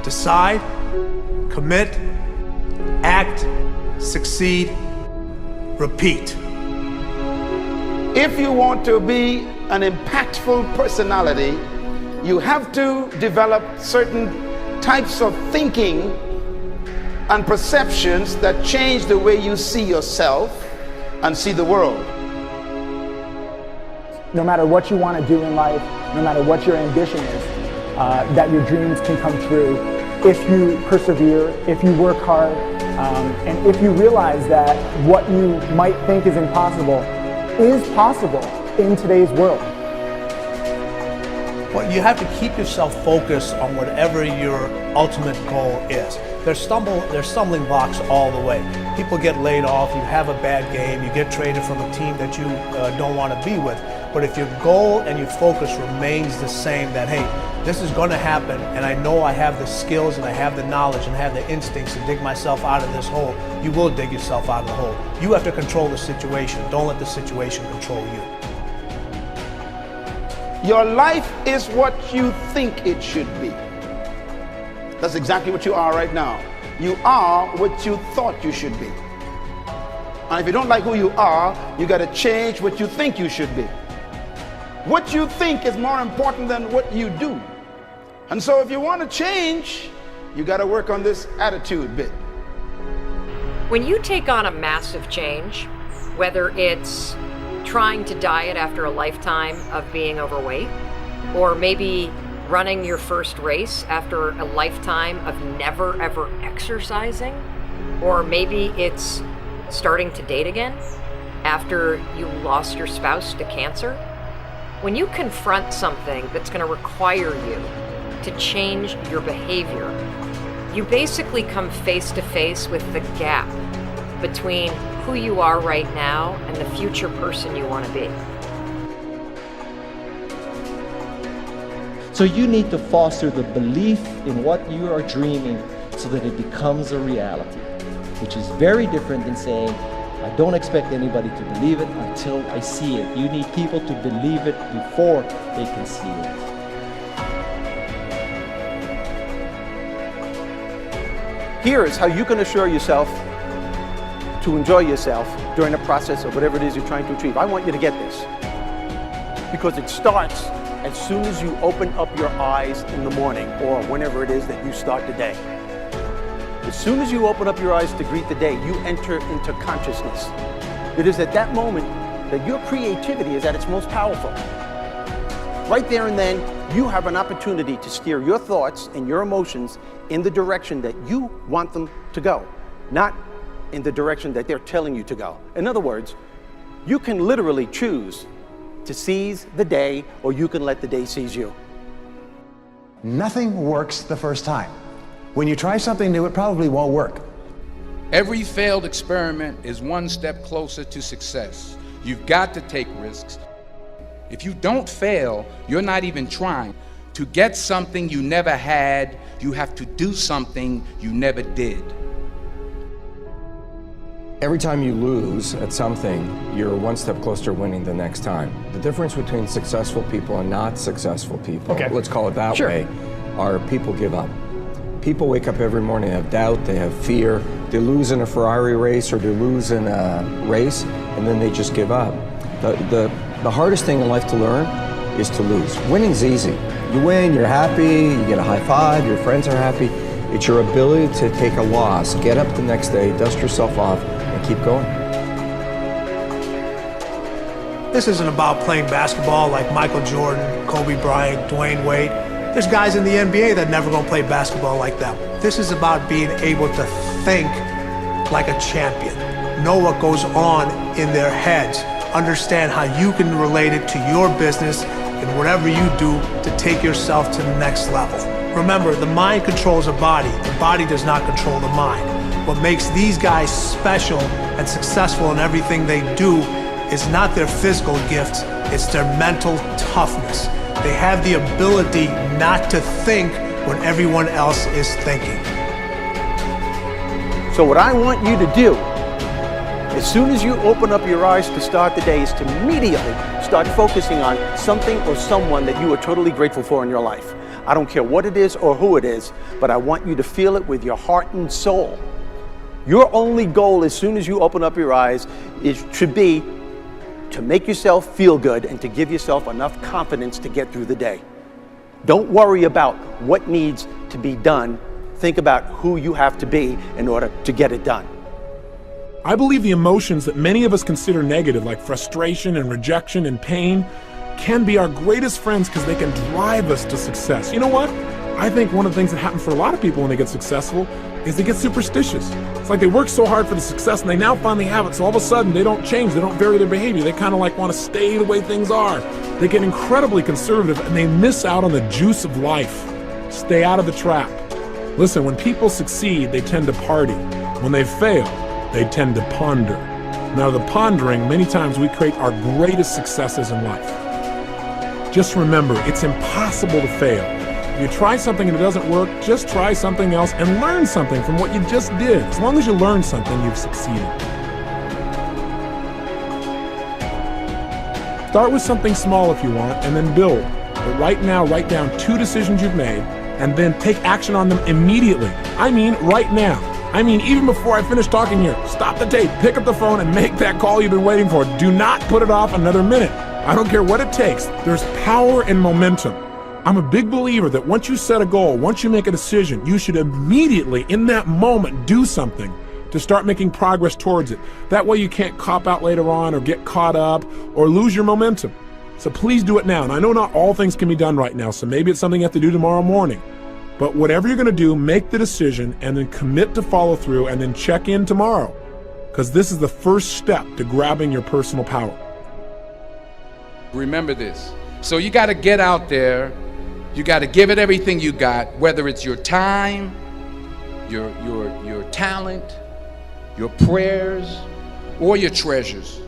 Decide, commit, act, succeed, repeat. If you want to be an impactful personality, you have to develop certain types of thinking and perceptions that change the way you see yourself and see the world. No matter what you want to do in life, no matter what your ambition is, that your dreams can come true if you persevere, if you work hard, and if you realize that what you might think is impossible is possible in today's world. Well, you have to keep yourself focused on whatever your ultimate goal is. There's stumbling blocks all the way. People get laid off, you have a bad game, you get traded from a team that you don't want to be with. But if your goal and your focus remains the same, that hey, this is going to happen, and I know I have the skills and I have the knowledge and I have the instincts to dig myself out of this hole, you will dig yourself out of the hole. You have to control the situation. Don't let the situation control you. Your life is what you think it should be. That's exactly what you are right now. You are what you thought you should be. And if you don't like who you are, you got to change what you think you should be. What you think is more important than what you do. And so if you want to change, you got to work on this attitude bit. When you take on a massive change, whether it's trying to diet after a lifetime of being overweight, or maybe running your first race after a lifetime of never ever exercising, or maybe it's starting to date again after you lost your spouse to cancer. When you confront something that's going to require you to change your behavior, you basically come face to face with the gap between who you are right now and the future person you want to be. So you need to foster the belief in what you are dreaming so that it becomes a reality, which is very different than saying, I don't expect anybody to believe it until I see it. You need people to believe it before they can see it. Here is how you can assure yourself to enjoy yourself during the process of whatever it is you're trying to achieve. I want you to get this, because it starts as soon as you open up your eyes in the morning, or whenever it is that you start the day. As soon as you open up your eyes to greet the day, you enter into consciousness. It is at that moment that your creativity is at its most powerful. Right there and then, you have an opportunity to steer your thoughts and your emotions in the direction that you want them to go, not in the direction that they're telling you to go. In other words, you can literally choose to seize the day, or you can let the day seize you. Nothing works the first time. When you try something new, it probably won't work. Every failed experiment is one step closer to success. You've got to take risks. If you don't fail, you're not even trying. To get something you never had, you have to do something you never did. Every time you lose at something, you're one step closer to winning the next time. The difference between successful people and not successful people, let's call it that way, are people give up. People wake up every morning, they have doubt, they have fear, they lose in a Ferrari race or they lose in a race, and then they just give up. The hardest thing in life to learn is to lose. Winning's easy. You win, you're happy, you get a high five, your friends are happy. It's your ability to take a loss, get up the next day, dust yourself off, and keep going. This isn't about playing basketball like Michael Jordan, Kobe Bryant, Dwayne Wade. There's guys in the NBA that never gonna play basketball like them. This is about being able to think like a champion, know what goes on in their heads, understand how you can relate it to your business and whatever you do to take yourself to the next level. Remember, the mind controls the body does not control the mind. What makes these guys special and successful in everything they do is not their physical gifts, it's their mental toughness. They have the ability not to think when everyone else is thinking. So what I want you to do, as soon as you open up your eyes to start the day, is to immediately start focusing on something or someone that you are totally grateful for in your life. I don't care what it is or who it is, but I want you to feel it with your heart and soul. Your only goal as soon as you open up your eyes should be to make yourself feel good and to give yourself enough confidence to get through the day. Don't worry about what needs to be done. Think about who you have to be in order to get it done. I believe the emotions that many of us consider negative, like frustration and rejection and pain, can be our greatest friends because they can drive us to success. You know what? I think one of the things that happens for a lot of people when they get successful is they get superstitious. It's like they work so hard for the success and they now finally have it, so all of a sudden they don't change, they don't vary their behavior, they kind of like want to stay the way things are. They get incredibly conservative and they miss out on the juice of life. Stay out of the trap. Listen, when people succeed, they tend to party. When they fail, they tend to ponder. Now, the pondering, many times we create our greatest successes in life. Just remember, it's impossible to fail. If you try something and it doesn't work, just try something else and learn something from what you just did. As long as you learn something, you've succeeded. Start with something small if you want, and then build. But right now, write down 2 decisions you've made, and then take action on them immediately. I mean, right now. I mean, even before I finish talking here, stop the tape, pick up the phone, and make that call you've been waiting for. Do not put it off another minute. I don't care what it takes. There's power in momentum. I'm a big believer that once you set a goal, once you make a decision, you should immediately, in that moment, do something to start making progress towards it. That way you can't cop out later on or get caught up or lose your momentum. So please do it now. And I know not all things can be done right now, so maybe it's something you have to do tomorrow morning. But whatever you're going to do, make the decision and then commit to follow through and then check in tomorrow. Because this is the first step to grabbing your personal power. Remember this. So you got to get out there. You got to give it everything you got, whether it's your time, your talent, your prayers, or your treasures.